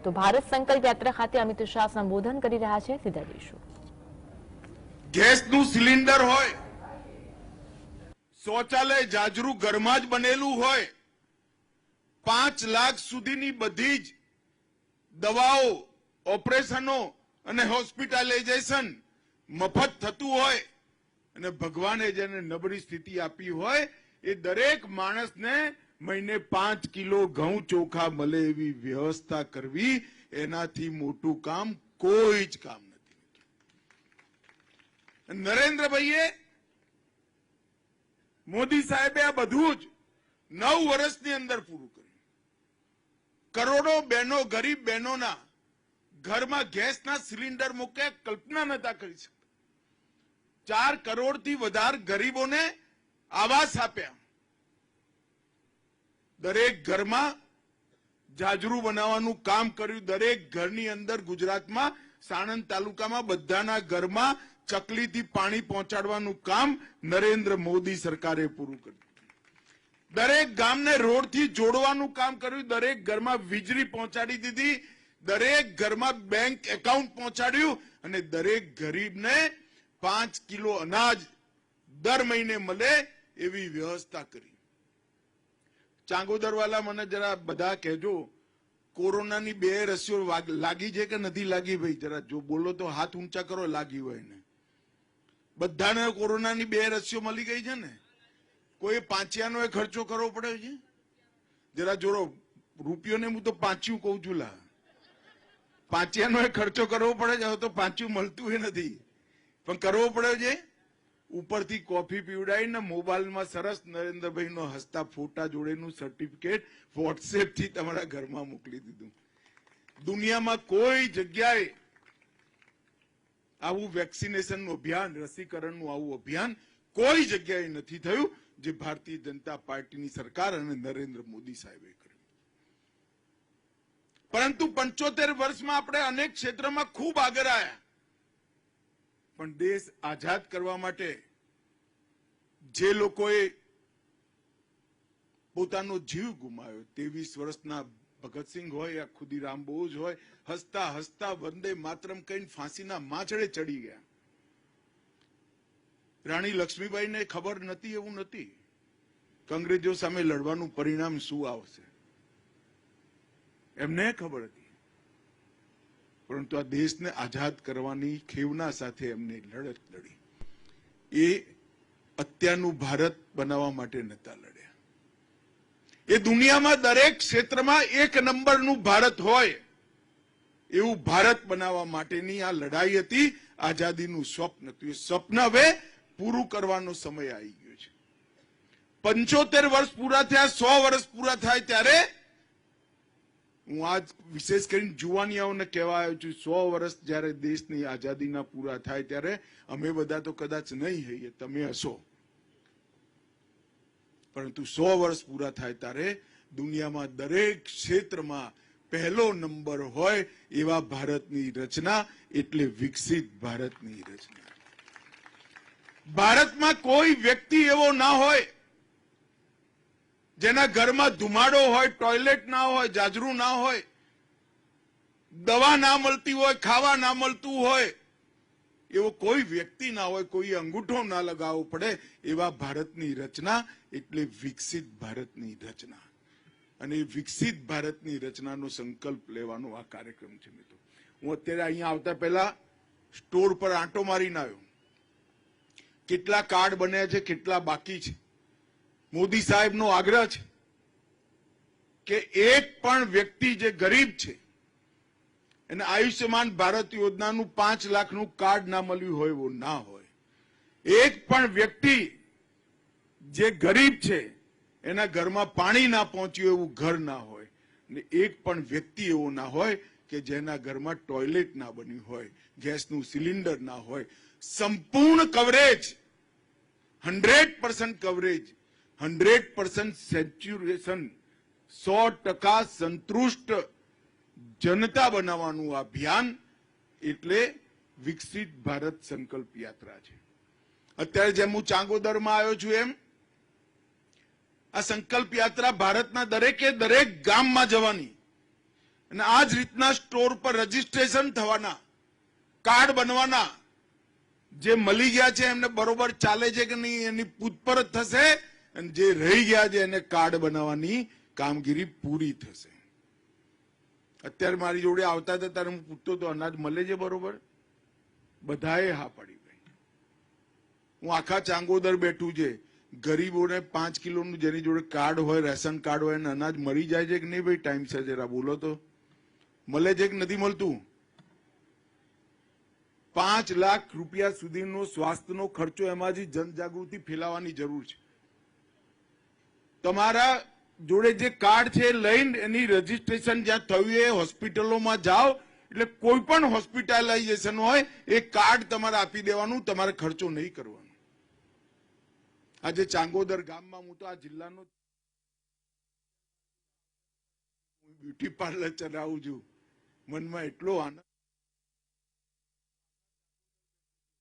તો ભારત સંકલ્પ યાત્રા ખાતે અમિત શાહ સંબોધન કરી રહ્યા છે, સીધા જઈશું। ગેસનું સિલિન્ડર હોય, શૌચાલય જાજરૂ ઘરમાં જ બનેલું હોય, 5 લાખ સુધીની બધી જ દવાઓ, ઓપરેશનો અને હોસ્પિટલાઇઝેશન મફત થતું હોય અને ભગવાને જેને નબળી સ્થિતિ આપી હોય એ દરેક માણસને મહિને 5 કિલો ઘઉં ચોખા મળે એવી વ્યવસ્થા કરવી, એનાથી મોટું કામ કોઈ જ કામ નથી। નરેન્દ્રભાઈએ, મોદી સાહેબે આ બધું જ 9 વર્ષની અંદર પૂરું કર્યું। કરોડો બહેનો, ગરીબ બહેનોના ઘરમાં ગેસના સિલિન્ડર મૂકે કલ્પના નતા કરી શકતા। 4 કરોડથી વધારે ગરીબોને આવાસ આપ્યા। દરેક ઘરમાં જાજરૂ બનાવવાનું કામ કર્યું। દરેક ઘરની અંદર ગુજરાતમાં સાણંદ તાલુકામાં બધાના ઘરમાં ચકલીથી પાણી પહોંચાડવાનું કામ નરેન્દ્ર મોદી સરકારે પૂરું કર્યું। દરેક ગામને રોડથી જોડવાનું કામ કર્યું। દરેક ઘરમાં વીજળી પહોંચાડી દીધી। દરેક ઘરમાં બેંક એકાઉન્ટ પહોંચાડ્યું અને દરેક ગરીબને 5 કિલો અનાજ દર મહિને મળે એવી વ્યવસ્થા કરી। ચાંગોદરવાલા, મને જરા બધા કહેજો, કોરોનાની 2 રસીઓ લાગી છે કે નથી લાગી? ભાઈ જરા જો બોલો તો હાથ ઊંચા કરો, લાગી હોય ને। બધાને કોરોનાની 2 રસીઓ મળી ગઈ છે ને? કોઈ પાંચિયાનો ખર્ચો કરવો પડે છે? જરા જોડો રૂપિયોને, હું તો પાંચ્યું કઉ છું લા, પાંચિયાનો ખર્ચો કરવો પડે છે? હવે તો પાંચ્યું મળતું એ નથી, પણ કરવો પડે છે। ઉપરથી કોફી પીવડાવીને મોબાઈલમાં સરસ નરેન્દ્રભાઈનો હસતા ફોટા જોડેનું સર્ટિફિકેટ વોટ્સએપ થી તમારા ઘરમાં મોકલી દીધું। દુનિયામાં કોઈ જગ્યાએ આવું વેક્સિનેશનનું અભિયાન, રસીકરણનું આવું અભિયાન કોઈ જગ્યાએ નથી થયું જે ભારતીય જનતા પાર્ટીની સરકાર અને નરેન્દ્ર મોદી સાહેબે કર્યું। પરંતુ 75 વર્ષમાં આપણે અનેક ક્ષેત્રમાં ખૂબ આગળ આવ્યા, પણ દેશ આઝાદ કરવા માટે જે લોકોએ પોતાનો જીવ ગુમાવ્યો, 23 વર્ષના ભગતસિંહ હોય યા ખુદીરામ બોઝ હોય, હસતા હસતા વંદે માતરમ કહીને ફાંસીના માછડે ચડી ગયા। રાણી લક્ષ્મીબાઈને ખબર નથી એવું નથી કે અંગ્રેજો સામે લડવાનું પરિણામ શું આવશે, એમને ખબર હતી, પરંતુ આ દેશને આઝાદ કરવાની ખેવના સાથે એમને લડત લડી। એ અત્યારનું ભારત બનાવવા માટે નતા લડ્યા। એ દુનિયામાં દરેક ક્ષેત્રમાં 1 નંબરનું ભારત હોય એવું ભારત બનાવવા માટેની આ લડાઈ હતી। આઝાદીનું સ્વપ્ન હતું। એ સ્વપ્ન હવે પૂરું કરવાનો સમય આવી ગયો છે। 75 વર્ષ પૂરા થયા, 100 વર્ષ પૂરા થાય ત્યારે હું આજ વિશેષ કરીને જુવાનિયાઓને કહેવા આવ્યો છું, 100 વર્ષ જયારે દેશની આઝાદીના પૂરા થાય ત્યારે અમે બધા તો કદાચ નહીં હઈએ, તમે હશો, પરંતુ 100 વર્ષ પૂરા થાય ત્યારે દુનિયામાં દરેક ક્ષેત્રમાં પહેલો નંબર હોય એવા ભારતની રચના, એટલે વિકસિત ભારતની રચના। ભારતમાં કોઈ વ્યક્તિ એવો ના હોય જેના ઘરમાં ધુમાડો હોય, ટોયલેટ ના હોય, જાજરૂ ના હોય, દવા ના મળતી હોય, ખાવા ના મળતું હોય, એવો કોઈ વ્યક્તિ ના હોય, કોઈ અંગૂઠો ના લગાવવો પડે એવા ભારતની રચના, એટલે વિકસિત ભારતની રચના। અને વિકસિત ભારતની રચનાનો સંકલ્પ લેવાનો આ કાર્યક્રમ છે મિત્રો। હું અત્યારે અહીંયા આવતા પહેલા સ્ટોર પર આંટો મારીને આવ્યો, કેટલા કાર્ડ બન્યા છે, કેટલા બાકી છે। મોદી સાહેબનો આગ્રહ છે કે એક પણ વ્યક્તિ જે ગરીબ છે એને આયુષ્યમાન ભારત યોજનાનું 5 લાખનું કાર્ડ ના મળ્યું હોય એવું ના હોય। એક પણ વ્યક્તિ જે ગરીબ છે એના ઘરમાં પાણી ના પહોંચ્યું એવું ઘર ના હોય, અને એક પણ વ્યક્તિ એવો ના હોય કે જેના ઘરમાં ટોયલેટ ના બન્યું હોય, ગેસનું સિલિન્ડર ના હોય। સંપૂર્ણ કવરેજ, 100% કવરેજ, 100% સેચ્યુરેશન, 100% સંતુષ્ટ જનતા બનાવવાનું અભિયાન, એટલે વિકસિત ભારત સંકલ્પ યાત્રા છે। અત્યારે જેમ હું ચાંગોદરમાં આવ્યો છું એમ આ સંકલ્પ યાત્રા ભારતના દરેકે દરેક ગામમાં જવાની, અને આ જ રીતના સ્ટોર પર રજીસ્ટ્રેશન થવાના, કાર્ડ બનવાના, જે મળી ગયા છે એમને બરોબર ચાલે છે કે નહીં એની પૂછપરછ થશે, અને જે રહી ગયા છે એને કાર્ડ બનાવવાની કામગીરી પૂરી થશે. અત્યારે મારી જોડે આવતા હતા ત્યારે હું પૂછતો હતો અનાજ મળે છે બરોબર? બધાએ હા પાડી ભાઈ. હું આખા ચાંગોદર બેઠું છે, ગરીબોને 5 કિલોનું જેની જોડે કાર્ડ હોય, રેશન કાર્ડ હોય, એને અનાજ મળી જાય છે કે નહીં ભાઈ? ટાઈમસર જરા બોલો તો. મળે છે કે નથી મળતું? 5 લાખ રૂપિયા સુધીનો સ્વાસ્થ્યનો ખર્ચો, એમાંથી જનજાગૃતિ ફેલાવવાની જરૂર છે. તમારા જોડે જે કાર્ડ છે લઈને એની રજીસ્ટ્રેશન જ્યાં થયું એ હોસ્પિટલોમાં જાઓ, એટલે કોઈ પણ હોસ્પિટલાઇઝેશન હોય એ કાર્ડ તમારે આપી દેવાનું, તમારે ખર્ચો નહીં કરવાનો. આજે ચાંગોદર ગામમાં હું તો આ જિલ્લાનો બ્યુટી પાર્લર ચલાવું છું, મનમાં એટલો આનંદ.